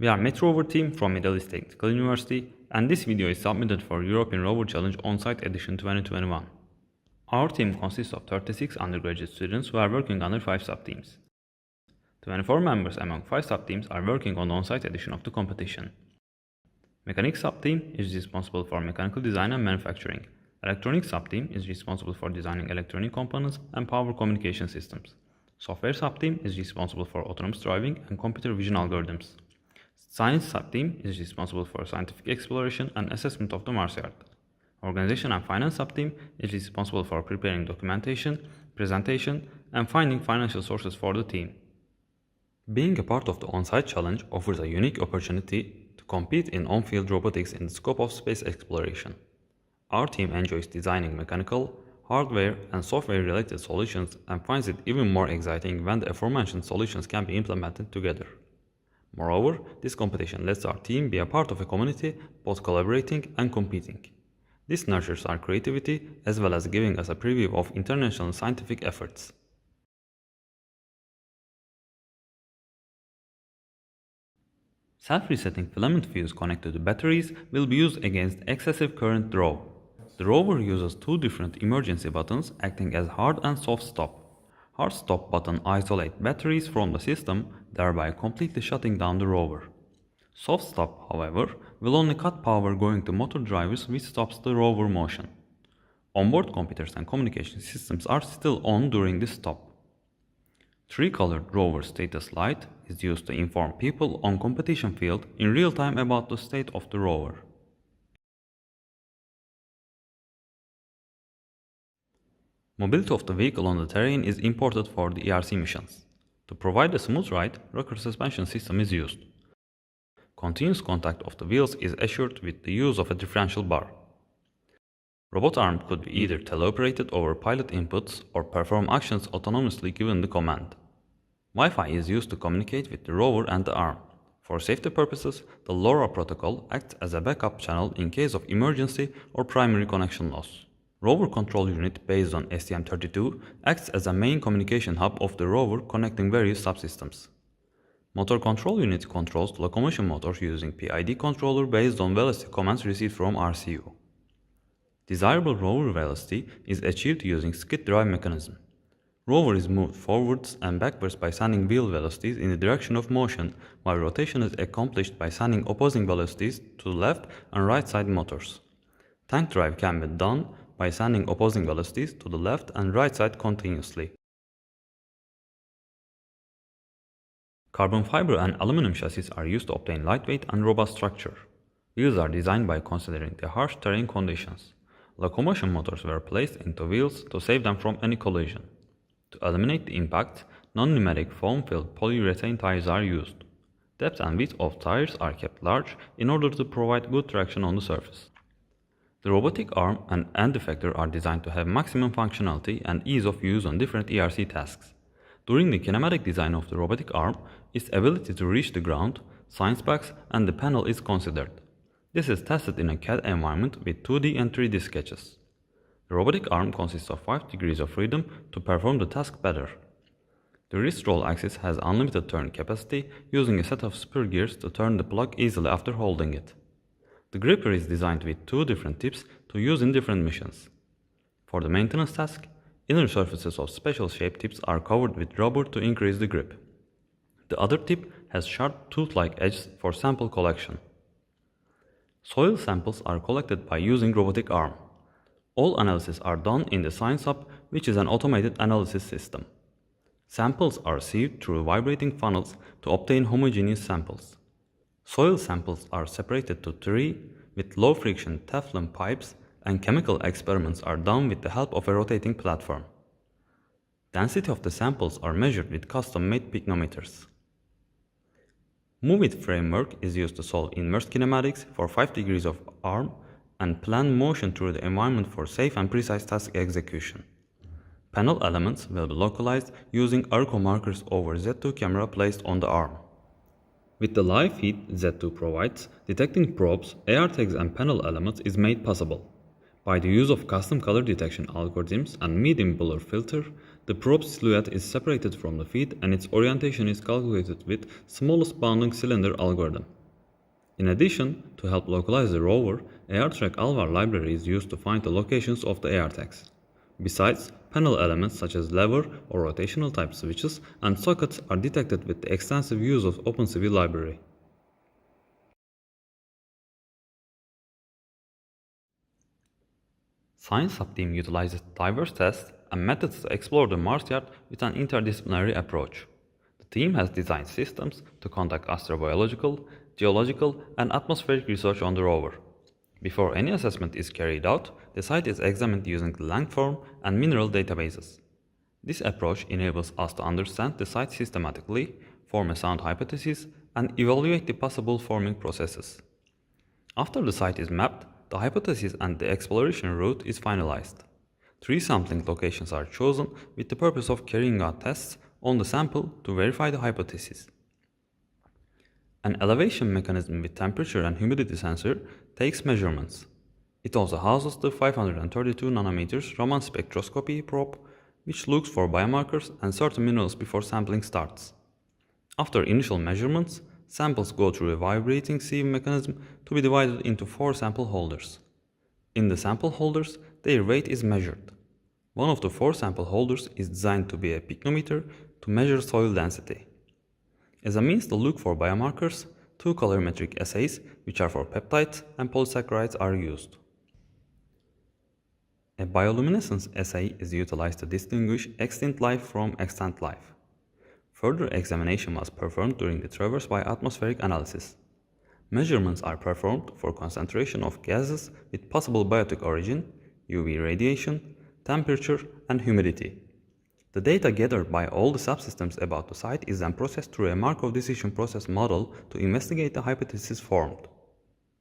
We are METU ROVER team from Middle East Technical University, and this video is submitted for European Rover Challenge OnSite Edition 2021. Our team consists of 36 undergraduate students who are working under 5 sub-teams. 24 members among 5 sub-teams are working on the OnSite edition of the competition. Mechanics sub-team is responsible for mechanical design and manufacturing. Electronics sub-team is responsible for designing electronic components and power communication systems. Software sub-team is responsible for autonomous driving and computer vision algorithms. Science sub-team is responsible for scientific exploration and assessment of the Mars Earth. Organization and finance sub-team is responsible for preparing documentation, presentation, and finding financial sources for the team. Being a part of the OnSite challenge offers a unique opportunity to compete in on-field robotics in the scope of space exploration. Our team enjoys designing mechanical, hardware, and software-related solutions and finds it even more exciting when the aforementioned solutions can be implemented together. Moreover, this competition lets our team be a part of a community, both collaborating and competing. This nurtures our creativity as well as giving us a preview of international scientific efforts. Self-resetting filament fuse connected to batteries will be used against excessive current draw. The rover uses 2 different emergency buttons acting as hard and soft stop. Hard stop button isolates batteries from the system, thereby completely shutting down the rover. Soft stop, however, will only cut power going to motor drivers, which stops the rover motion. Onboard computers and communication systems are still on during this stop. 3-colored rover status light is used to inform people on competition field in real time about the state of the rover. Mobility of the vehicle on the terrain is important for the ERC missions. To provide a smooth ride, rocker suspension system is used. Continuous contact of the wheels is assured with the use of a differential bar. Robot arm could be either teleoperated over pilot inputs or perform actions autonomously given the command. Wi-Fi is used to communicate with the rover and the arm. For safety purposes, the LoRa protocol acts as a backup channel in case of emergency or primary connection loss. Rover control unit based on STM32 acts as a main communication hub of the rover connecting various subsystems. Motor control unit controls locomotion motors using PID controller based on velocity commands received from RCU. Desirable rover velocity is achieved using skid drive mechanism. Rover is moved forwards and backwards by sending wheel velocities in the direction of motion, while rotation is accomplished by sending opposing velocities to the left and right side motors. Tank drive can be done by sending opposing velocities to the left and right side continuously. Carbon fiber and aluminum chassis are used to obtain lightweight and robust structure. Wheels are designed by considering the harsh terrain conditions. Locomotion motors were placed into wheels to save them from any collision. To eliminate the impact, non-pneumatic foam-filled polyurethane tires are used. Depth and width of tires are kept large in order to provide good traction on the surface. The robotic arm and end effector are designed to have maximum functionality and ease of use on different ERC tasks. During the kinematic design of the robotic arm, its ability to reach the ground, science box, and the panel is considered. This is tested in a CAD environment with 2D and 3D sketches. The robotic arm consists of 5 degrees of freedom to perform the task better. The wrist roll axis has unlimited turn capacity, using a set of spur gears to turn the plug easily after holding it. The gripper is designed with 2 different tips to use in different missions. For the maintenance task, inner surfaces of special shaped tips are covered with rubber to increase the grip. The other tip has sharp tooth-like edges for sample collection. Soil samples are collected by using robotic arm. All analyses are done in the Science Hub, which is an automated analysis system. Samples are sieved through vibrating funnels to obtain homogeneous samples. Soil samples are separated to 3 with low-friction Teflon pipes, and chemical experiments are done with the help of a rotating platform. Density of the samples are measured with custom-made pygnometers. Move-it framework is used to solve inverse kinematics for 5 degrees of arm and plan motion through the environment for safe and precise task execution. Panel elements will be localized using Arco markers over Z2 camera placed on the arm. With the live feed Z2 provides, detecting probes, AR tags and panel elements is made possible. By the use of custom color detection algorithms and medium blur filter, The probe silhouette is separated from the feed and its orientation is calculated with smallest bounding cylinder algorithm. In addition, to help localize the rover, ARTrack Alvar library is used to find the locations of the ARTags. Besides, panel elements such as lever or rotational type switches and sockets are detected with the extensive use of OpenCV library. Science subteam utilizes diverse tests and methods to explore the Mars yard with an interdisciplinary approach. The team has designed systems to conduct astrobiological, geological, and atmospheric research on the rover. Before any assessment is carried out, the site is examined using the landform and mineral databases. This approach enables us to understand the site systematically, form a sound hypothesis, and evaluate the possible forming processes. After the site is mapped, the hypothesis and the exploration route is finalized. 3 sampling locations are chosen with the purpose of carrying out tests on the sample to verify the hypothesis. An elevation mechanism with temperature and humidity sensor takes measurements. It also houses the 532 nanometers Raman spectroscopy probe, which looks for biomarkers and certain minerals before sampling starts. After initial measurements, samples go through a vibrating sieve mechanism to be divided into 4 sample holders. In the sample holders, their weight is measured. One of the 4 sample holders is designed to be a pycnometer to measure soil density. As a means to look for biomarkers, 2 colorimetric assays, which are for peptides and polysaccharides, are used. A bioluminescence assay is utilized to distinguish extinct life from extant life. Further examination was performed during the traverse by atmospheric analysis. Measurements are performed for concentration of gases with possible biotic origin, UV radiation, temperature, and humidity. The data gathered by all the subsystems about the site is then processed through a Markov decision process model to investigate the hypothesis formed.